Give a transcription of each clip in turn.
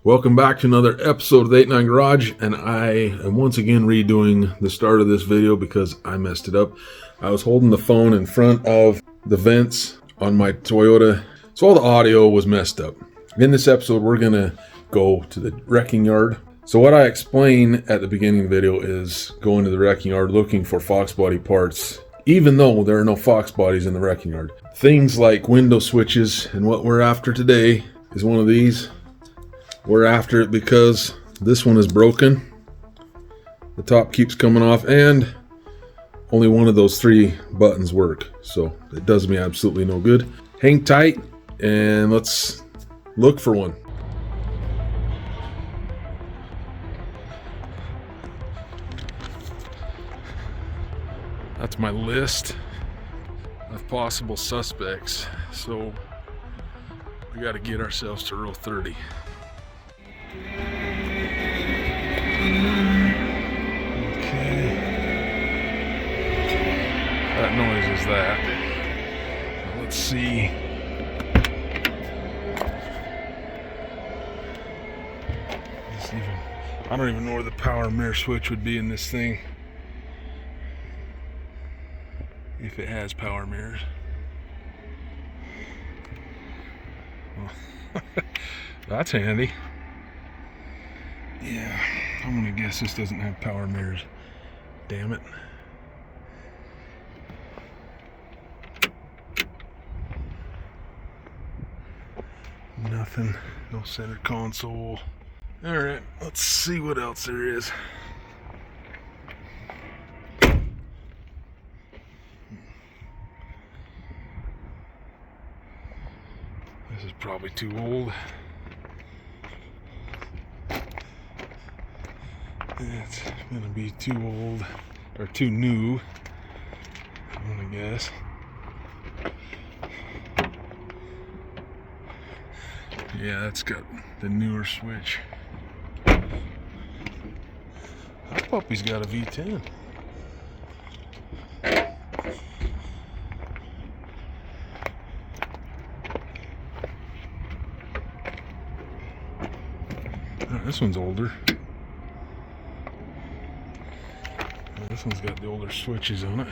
Welcome back to another episode of the 89 Garage, and I am once again redoing the start of this video because I messed it up. I was holding the phone in front of the vents on my Toyota, so all the audio was messed up. In this episode, we're going to go to the wrecking yard. So what I explain at the beginning of the video is going to the wrecking yard looking for Fox Body parts, even though there are no Fox Bodies in the wrecking yard. Things like window switches, and what we're after today is one of these. We're after it because this one is broken. The top keeps coming off and only one of those three buttons work. So it does me absolutely no good. Hang tight and let's look for one. That's my list of possible suspects. So we got to get ourselves to row 30. Okay. That noise is that. Let's see. I don't even know where the power mirror switch would be in this thing. If it has power mirrors. Well, that's handy. Yeah, I'm gonna guess this doesn't have power mirrors. Damn it. Nothing. No center console. Alright, let's see what else there is. This is probably too old. It's gonna be too old, or too new, I'm gonna guess. Yeah, that's got the newer switch. That puppy's got a V10. Oh, this one's older. This one's got the older switches on it.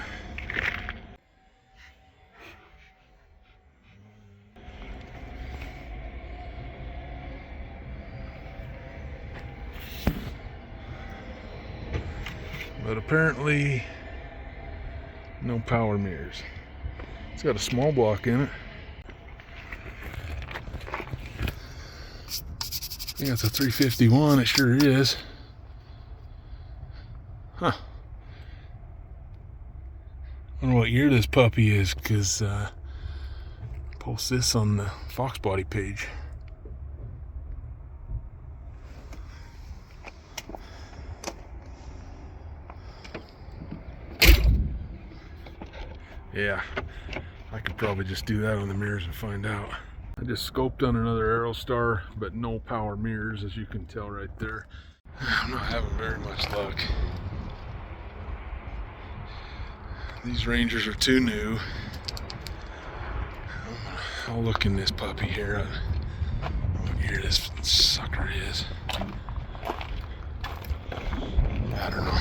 But apparently, no power mirrors. It's got a small block in it. I think that's a 351, it sure is. Huh. I don't know what year this puppy is, because post this on the Fox Body page. Yeah, I could probably just do that on the mirrors and find out. I just scoped on another Aerostar, but no power mirrors, as you can tell right there. I'm not having very much luck. These Rangers are too new. I'll look in this puppy here. What year this sucker is. I don't know.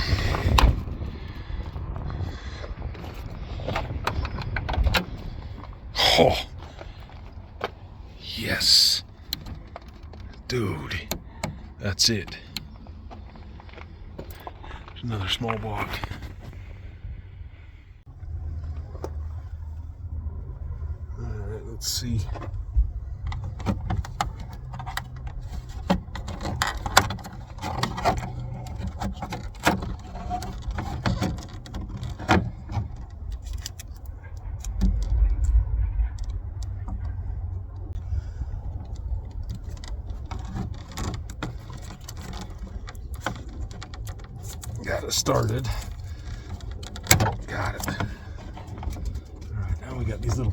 Oh, yes, dude, that's it. There's another small block. Alright, let's see. Got it started. Got it. Alright, now we got these little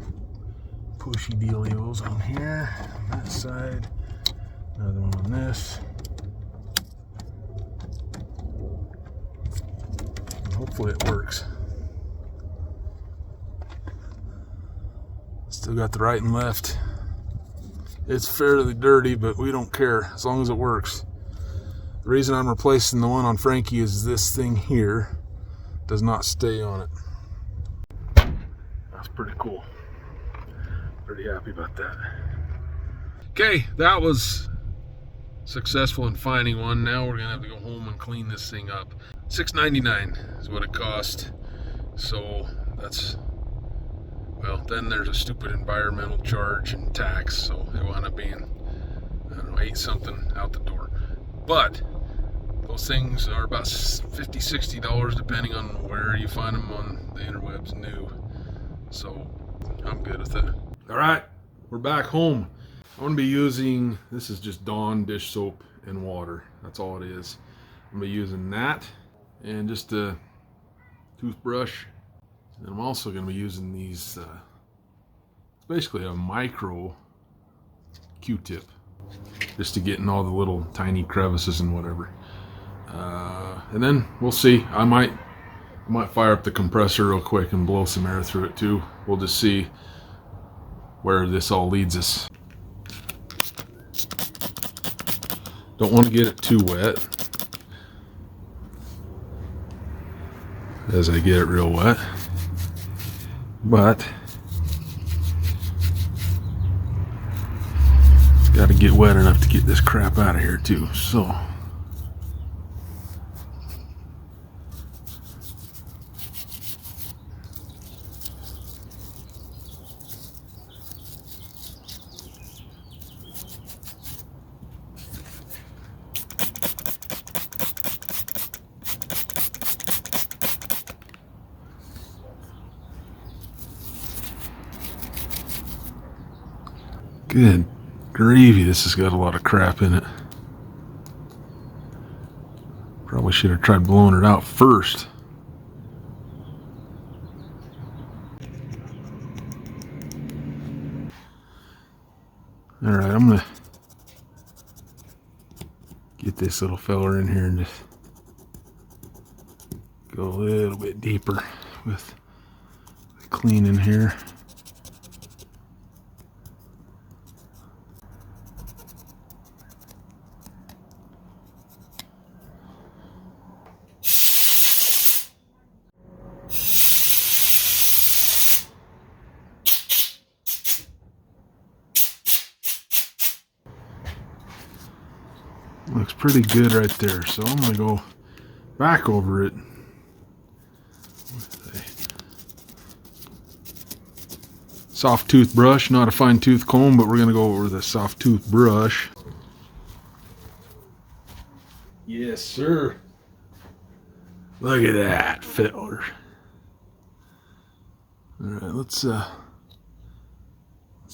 pushy dealios on here. On that side. Another one on this. And hopefully it works. Still got the right and left It's fairly dirty, but we don't care as long as it works. The reason I'm replacing the one on Frankie is this thing here does not stay on it. That's pretty cool. Pretty happy about that. Okay, that was successful in finding one. Now we're gonna have to go home and clean this thing up. $6.99 is what it cost. So that's, well, then there's a stupid environmental charge and tax, so it wound up being, I don't know, 8 something out the door. But those things are about $50-$60 depending on where you find them on the interwebs new. So I'm good with it. All right, we're back home. I'm gonna be using, this is just Dawn dish soap and water. That's all it is. I'm gonna be using that and just a toothbrush. And I'm also gonna be using these, it's basically a micro Q-tip, just to get in all the little tiny crevices and whatever. And then we'll see. I might fire up the compressor real quick and blow some air through it too. We'll just see where this all leads us. Don't want to get it too wet, as I get it real wet, but it's got to get wet enough to get this crap out of here too. So good gravy, this has got a lot of crap in it. Probably should have tried blowing it out first. Alright, I'm gonna get this little feller in here and just go a little bit deeper with the cleaning here. Looks pretty good right there, so I'm going to go back over it with a soft toothbrush, not a fine tooth comb, but we're going to go over with a soft toothbrush. Yes, sir. Look at that feller. Alright, let's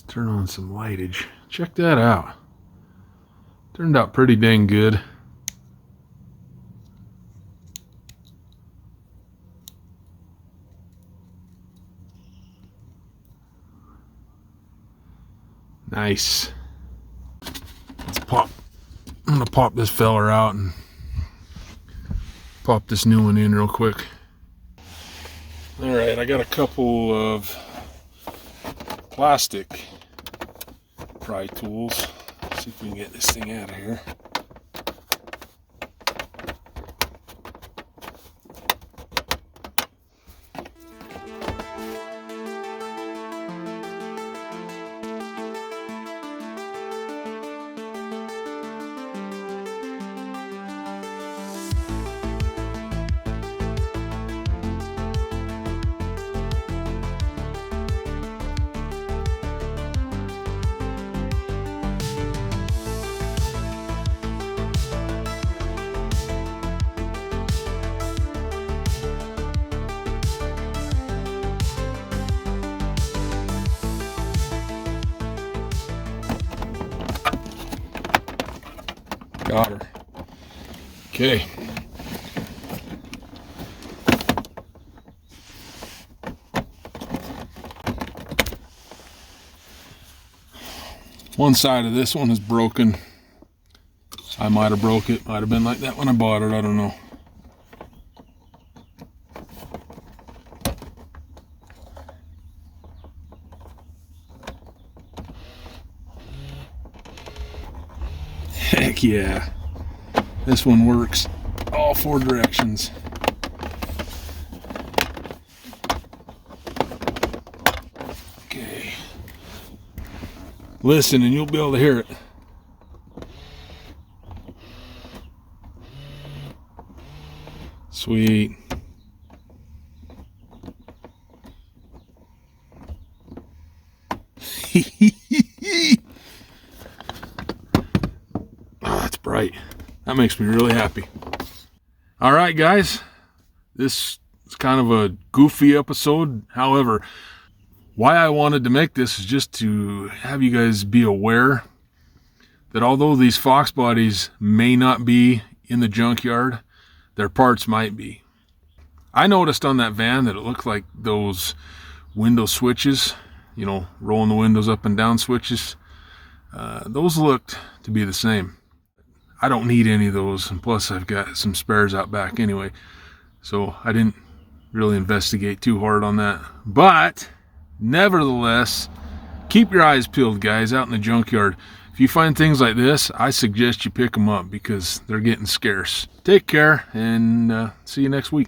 turn on some lightage. Check that out. Turned out pretty dang good. Nice. Let's pop. I'm gonna pop this feller out and pop this new one in real quick. Alright, I got a couple of plastic pry tools. See if we can get this thing out of here. Got her. Okay. One side of this one is broken. I might have broke it. Might have been like that when I bought it. I don't know. yeah. This one works all 4 directions. Okay. Listen and you'll be able to hear it. Sweet. Oh, it's bright. That makes me really happy. All right, guys. This is kind of a goofy episode. However, why I wanted to make this is just to have you guys be aware that although these Fox bodies may not be in the junkyard, their parts might be. I noticed on that van that it looked like those window switches, you know, rolling the windows up and down switches. Those looked to be the same. I don't need any of those, and plus I've got some spares out back anyway, so I didn't really investigate too hard on that. But nevertheless, keep your eyes peeled, guys, out in the junkyard. If you find things like this, I suggest you pick them up because they're getting scarce. Take care, and see you next week.